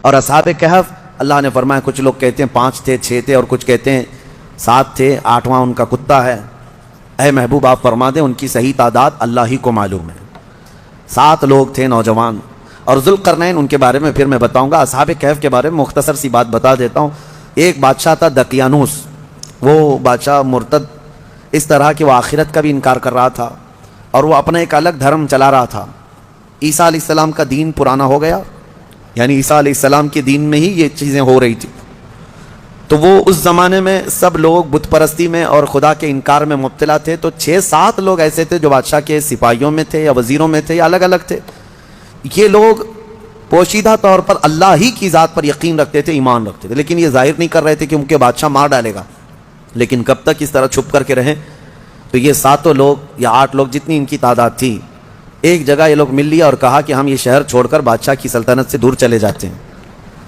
اور اصحاب کہف اللہ نے فرمایا کچھ لوگ کہتے ہیں 5 تھے 6 تھے اور کچھ کہتے ہیں 7 تھے 8واں ان کا کتا ہے. اے محبوب آپ فرما دیں ان کی صحیح تعداد اللہ ہی کو معلوم ہے. 7 لوگ تھے نوجوان. اور ذوالقرنین ان کے بارے میں پھر میں بتاؤں گا. اصحاب کہف کے بارے میں مختصر سی بات بتا دیتا ہوں. ایک بادشاہ تھا دقیانوس. وہ بادشاہ مرتد اس طرح کہ وہ آخرت کا بھی انکار کر رہا تھا اور وہ اپنا ایک الگ دھرم چلا رہا تھا. عیسیٰ علیہ السلام کا دین پرانا ہو گیا, یعنی عیسیٰ علیہ السلام کے دین میں ہی یہ چیزیں ہو رہی تھی. تو وہ اس زمانے میں سب لوگ بت پرستی میں اور خدا کے انکار میں مبتلا تھے. تو 6-7 لوگ ایسے تھے جو بادشاہ کے سپاہیوں میں تھے یا وزیروں میں تھے یا الگ الگ تھے. یہ لوگ پوشیدہ طور پر اللہ ہی کی ذات پر یقین رکھتے تھے, ایمان رکھتے تھے, لیکن یہ ظاہر نہیں کر رہے تھے کہ ان کے بادشاہ مار ڈالے گا. لیکن کب تک اس طرح چھپ کر کے رہیں. تو یہ 7 لوگ یا 8 لوگ جتنی ان کی تعداد تھی, ایک جگہ یہ لوگ مل لیا اور کہا کہ ہم یہ شہر چھوڑ کر بادشاہ کی سلطنت سے دور چلے جاتے ہیں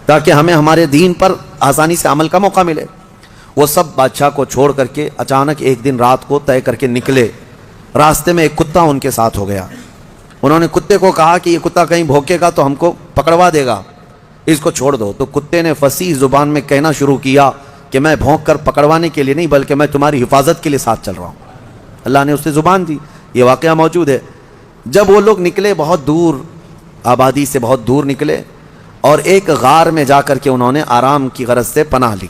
تاکہ ہمیں ہمارے دین پر آسانی سے عمل کا موقع ملے. وہ سب بادشاہ کو چھوڑ کر کے اچانک ایک دن رات کو طے کر کے نکلے. راستے میں ایک کتا ان کے ساتھ ہو گیا. انہوں نے کتے کو کہا کہ یہ کتا کہیں بھوکے گا تو ہم کو پکڑوا دے گا, اس کو چھوڑ دو. تو کتے نے فصیح زبان میں کہنا شروع کیا کہ میں بھونک کر پکڑوانے کے لیے نہیں بلکہ میں تمہاری حفاظت کے لیے ساتھ چل رہا ہوں. اللہ نے اسے زبان دی. یہ واقعہ موجود ہے. جب وہ لوگ نکلے بہت دور, آبادی سے بہت دور نکلے اور ایک غار میں جا کر کے انہوں نے آرام کی غرض سے پناہ لی.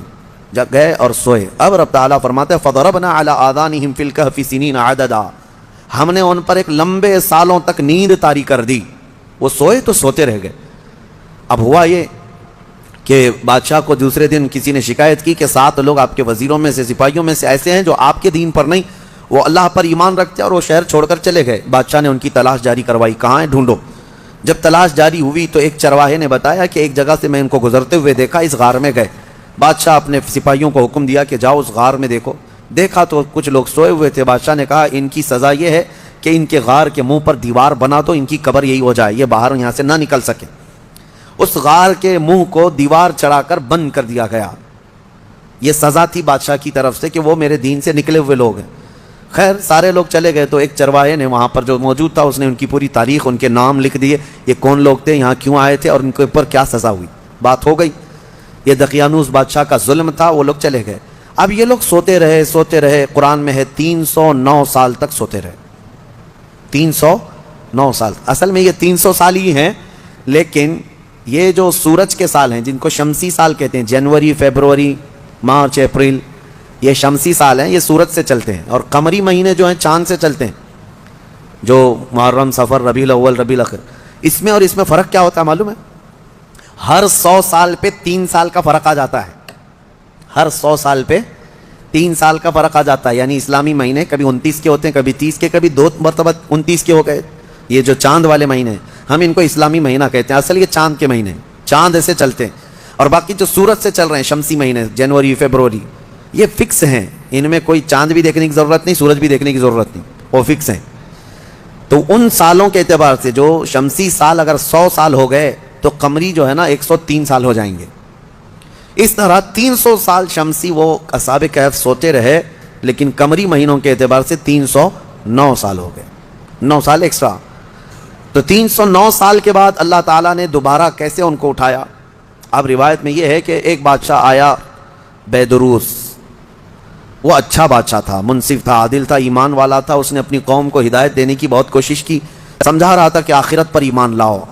جب گئے اور سوئے. اب رب تعالیٰ فرماتے ہیں فَضَرَبْنَا عَلَىٰ آذَانِهِمْ فِي الْكَهْفِ سِنِينَ عَدَدًا, ہم نے ان پر ایک لمبے سالوں تک نیند طاری کر دی. وہ سوئے تو سوتے رہ گئے. اب ہوا یہ کہ بادشاہ کو دوسرے دن کسی نے شکایت کی کہ 7 لوگ آپ کے وزیروں میں سے سپاہیوں میں سے ایسے ہیں جو آپ کے دین پر نہیں, وہ اللہ پر ایمان رکھتے اور وہ شہر چھوڑ کر چلے گئے. بادشاہ نے ان کی تلاش جاری کروائی, کہاں ہیں ڈھونڈو. جب تلاش جاری ہوئی تو ایک چرواہے نے بتایا کہ ایک جگہ سے میں ان کو گزرتے ہوئے دیکھا, اس غار میں گئے. بادشاہ اپنے سپاہیوں کو حکم دیا کہ جاؤ اس غار میں دیکھو. دیکھا تو کچھ لوگ سوئے ہوئے تھے. بادشاہ نے کہا ان کی سزا یہ ہے کہ ان کے غار کے منہ پر دیوار بنا دو, ان کی قبر یہی ہو جائے, یہ باہر یہاں سے نہ نکل سکے. اس غار کے منہ کو دیوار چڑھا کر بند کر دیا گیا. یہ سزا تھی بادشاہ کی طرف سے کہ وہ میرے دین سے نکلے ہوئے لوگ ہیں. خیر سارے لوگ چلے گئے تو ایک چرواہے نے وہاں پر جو موجود تھا اس نے ان کی پوری تاریخ, ان کے نام لکھ دیے, یہ کون لوگ تھے, یہاں کیوں آئے تھے اور ان کے اوپر کیا سزا ہوئی. بات ہو گئی. یہ دقیانوس بادشاہ کا ظلم تھا, وہ لوگ چلے گئے. اب یہ لوگ سوتے رہے. قرآن میں ہے 309 سال تک سوتے رہے. 309 سال. اصل میں یہ 300 سال ہی ہیں, لیکن یہ جو سورج کے سال ہیں جن کو شمسی سال کہتے ہیں, جنوری, فیبروری, مارچ, اپریل, یہ شمسی سال ہیں, یہ سورج سے چلتے ہیں. اور قمری مہینے جو ہیں چاند سے چلتے ہیں, جو محرم, صفر, ربیع الاول, ربیع الاخر. اس میں اور اس میں فرق کیا ہوتا ہے معلوم ہے؟ ہر 100 سال پہ 3 سال کا فرق آ جاتا ہے. ہر 100 سال پہ 3 سال کا فرق آ جاتا ہے. یعنی اسلامی مہینے کبھی 29 کے ہوتے ہیں, کبھی 30 کے, کبھی 2 مرتبہ 29 کے ہو گئے. یہ جو چاند والے مہینے ہیں ہم ان کو اسلامی مہینہ کہتے ہیں, اصل یہ چاند کے مہینے, چاند ایسے چلتے ہیں. اور باقی جو سورج سے چل رہے ہیں شمسی مہینے, جنوری, فیبروری, یہ فکس ہیں. ان میں کوئی چاند بھی دیکھنے کی ضرورت نہیں, سورج بھی دیکھنے کی ضرورت نہیں, وہ فکس ہیں. تو ان سالوں کے اعتبار سے جو شمسی سال اگر 100 سال ہو گئے تو قمری جو ہے نا 103 سال ہو جائیں گے. اس طرح 300 سال شمسی وہ اصحاب کہف سوتے رہے, لیکن قمری مہینوں کے اعتبار سے 309 سال ہو گئے, 9 سال ایکسٹرا. تو 309 سال کے بعد اللہ تعالیٰ نے دوبارہ کیسے ان کو اٹھایا. اب روایت میں یہ ہے کہ ایک بادشاہ آیا بیدروس. وہ اچھا بادشاہ تھا, منصف تھا, عادل تھا, ایمان والا تھا. اس نے اپنی قوم کو ہدایت دینے کی بہت کوشش کی, سمجھا رہا تھا کہ آخرت پر ایمان لاؤ.